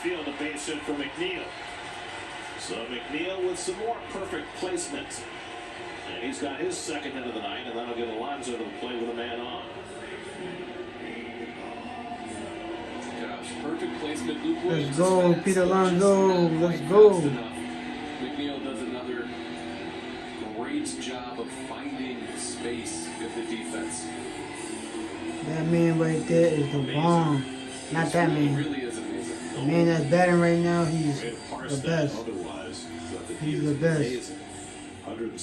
field, a base hit for McNeil. So McNeil with some more perfect placement. And he's got his second hit of the night, and that'll get Alonso to the play with a man on. Gosh, perfect placement. Luke Let's go, Pete Alonso. Let's go. McNeil does another great job of finding space with the defense. That man right there is the bomb. Not that man. Really is amazing. The man that's batting right now, he's the best. He's the best.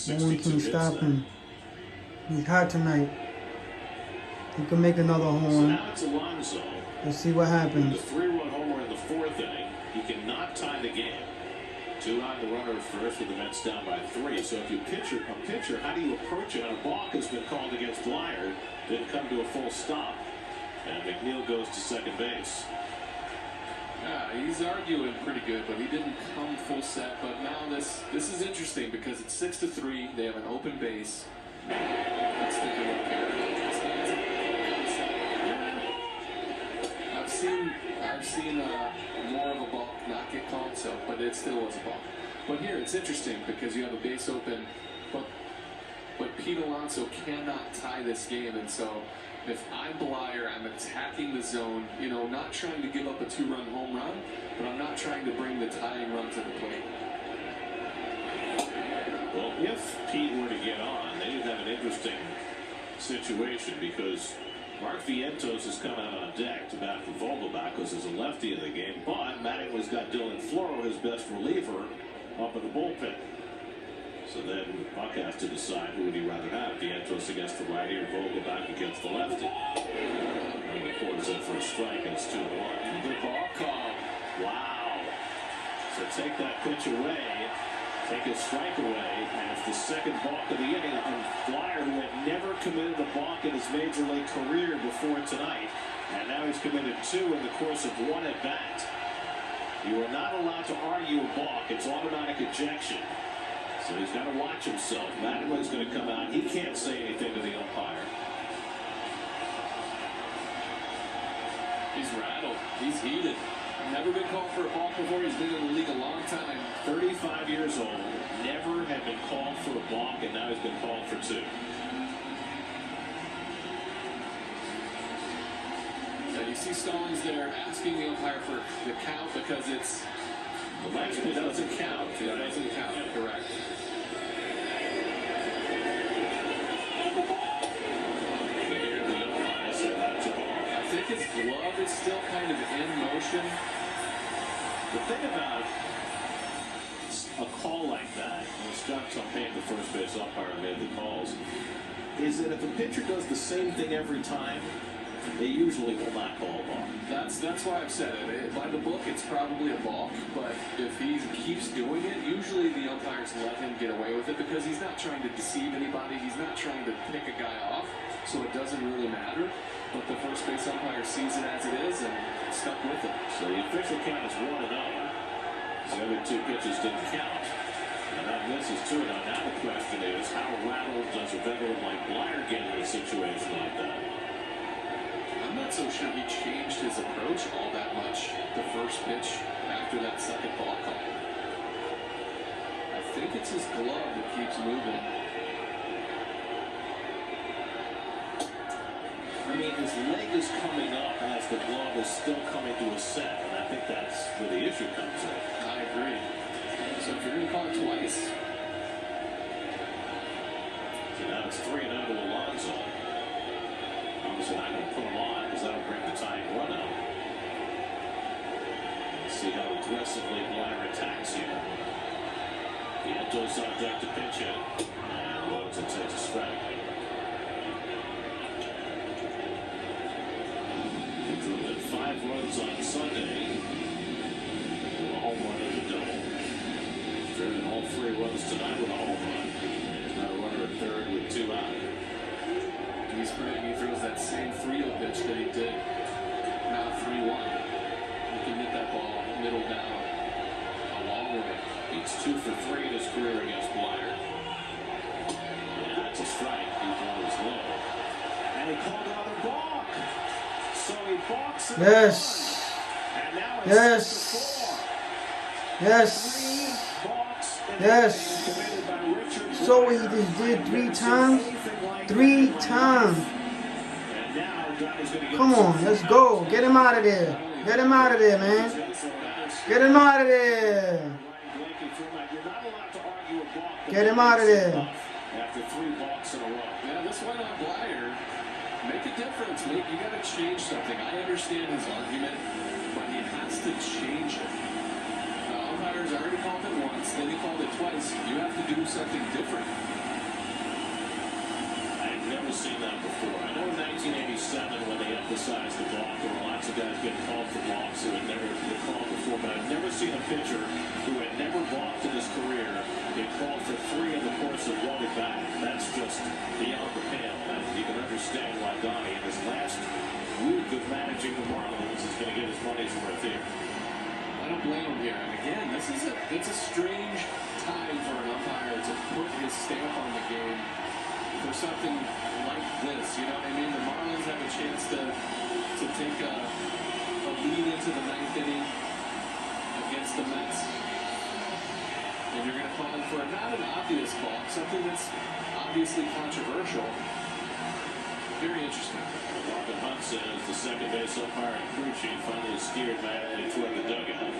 No one can stop him. He's hot tonight. He can make another home So run. now it's Alonso. Let's see what The happens. 3-run homer in the fourth inning. He cannot tie the game. 2 out the runner at first with the Mets down by 3. So if you pitch a pitcher, how do you approach it? And a balk has been called against Blyer. Didn't come to a full stop. And McNeil goes to second base. Yeah, he's arguing pretty good, but he didn't come full set. But now this is interesting because it's 6-3. They have an open base. Let's take a look here. I've seen more of a balk not get called, so but it still was a balk. But here it's interesting because you have a base open, but Pete Alonso cannot tie this game, and so if I'm Blyer, I'm attacking the zone, you know, not trying to give up a 2-run home run, but I'm not trying to bring the tying run to the plate. Well, if Pete were to get on, they would have an interesting situation because Mark Vientos is coming out on deck to bat for Vogelbach because he's a lefty in the game, but Mattingly's got Dylan Floro, his best reliever, up in the bullpen. So then Buck has to decide who would he rather have, Vientos against the righty or Vogelbach against the lefty. And the quarter's in for a strike, and it's 2-1. Good ball call. Wow. So take that pitch away, take his strike away, and it's the second balk of the inning on Blyer, who had never committed a balk in his major league career before tonight. And now he's committed 2 in the course of 1 at bat. You are not allowed to argue a balk. It's automatic ejection. So he's got to watch himself. Mattingly's going to come out. He can't say anything to the umpire. He's rattled. He's heated. Never been called for a balk before. He's been in the league a long time. 35 years old. Never had been called for a balk, and now he's been called for 2. Yeah, you see Stallings there asking the umpire for the count because it's It doesn't count. it doesn't count. Correct. I think his glove is still kind of in motion. The thing about a call like that, and Scott Tompane, the first base umpire, made the calls, is that if a pitcher does the same thing every time, they usually will not call a balk. That's why I've said it. By the book, it's probably a balk, but if he keeps doing it, usually the umpires let him get away with it because he's not trying to deceive anybody. He's not trying to pick a guy off, so it doesn't really matter. But the first base umpire sees it as it is and stuck with it. So the official count is 1-0. The other 2 pitches didn't count. And now this is 2-0. Now the question is, how rattled does a veteran like Blyer get in a situation like that? I'm not so sure he changed his approach all that much the first pitch after that second ball call. I think it's his glove that keeps moving. I mean, his leg is coming up as the glove is still coming to a set, and I think that's where the issue comes in. I agree. So if you're going to call it twice. So now it's 3-0 to Alonso. Obviously not going to put him on because that'll bring the tying run out. Let's see how aggressively Blyer attacks here. Vientos on deck to pitch it, and Wellington takes a strike. He drew in 5 runs on Sunday with a home run and a double. He's driven all 3 runs tonight with a home run. He's now a runner at third with 2 out. He's pretty, he throws that same Frio pitch that he did. Now 3-1. He can hit that ball middle down a long way. He's 2 for 3 in his career against Blyer. Yeah, that's a strike. He thought was low. And he called another balk. So he balks. Yes. And now it's Yes. Yes. Balks and Yes. committed by Richard So he Blair. just did I've 3 never seen times. anything like 3 that. times. And now Donnie's gonna get Come on, let's go. Get him out of there. Get him out of there, man. Get him out of there. Get him out of there. After 3 balks in a row. Yeah, this one on Blyer. Make a difference. You got to change something. I understand his argument, but he has to change it. Umpire's already called it once, then he called it twice. You have to do something different. I've never seen that before. I know in 1987 when they emphasized the balk, there were lots of guys getting called for balks who had never been called before, but I've never seen a pitcher who had never balked in his career get called for 3 in the course of 1 at bat. That's just beyond the pale. And you can understand why Donnie, in his last week of managing the Marlins, is going to get his money's worth here. I don't blame him here. And again, it's a strange time for an umpire to put his stamp on the game for something like this. You know what I mean? The Marlins have a chance to take a lead into the 9th inning against the Mets. And you're going to call him for not an obvious call, something that's obviously controversial. Very interesting. Robin Hunt says the second base umpire and crew chief finally steered madly toward the dugout.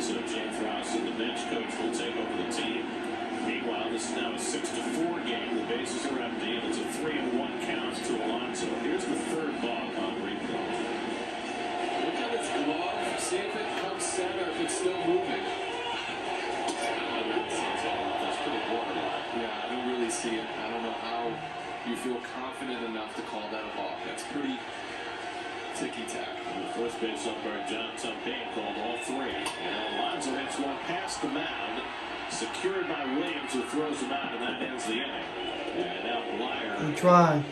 So James Ross and the bench coach will take over the team. Meanwhile, this is now a 6-4 game. The bases are empty, and it's a 3-1 count to Alonso. Here's the 3rd balk on replay. Look at its glove. See if it comes set or if it's still moving. That's pretty borderline. Yeah, I don't really see it. I don't know how you feel confident enough to call that a balk. That's pretty ticky-tack. The first base umpire John Tumpane called all 3. And Alonso hits one past the mound, secured by Williams, who throws him out, and that ends the inning. And now Blyer. We try,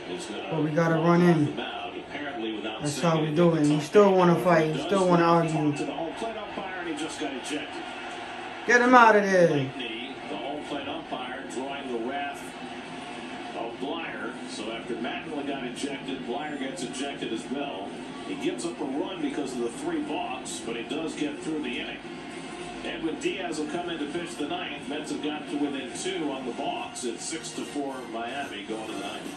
but we gotta run in. That's how we do it. And you still want to fight. You still want to argue. To the home plate umpire, and he just got ejected. Get him out of there. Blakeney, the home plate umpire, drawing the wrath of Blyer. So after Macmillan got ejected, Blyer gets ejected as well. He gives up a run because of the 3 balks, but he does get through the inning. Edwin Diaz will come in to pitch the 9th. Mets have got to within 2 on the balks. It's 6-4 Miami going to the 9th.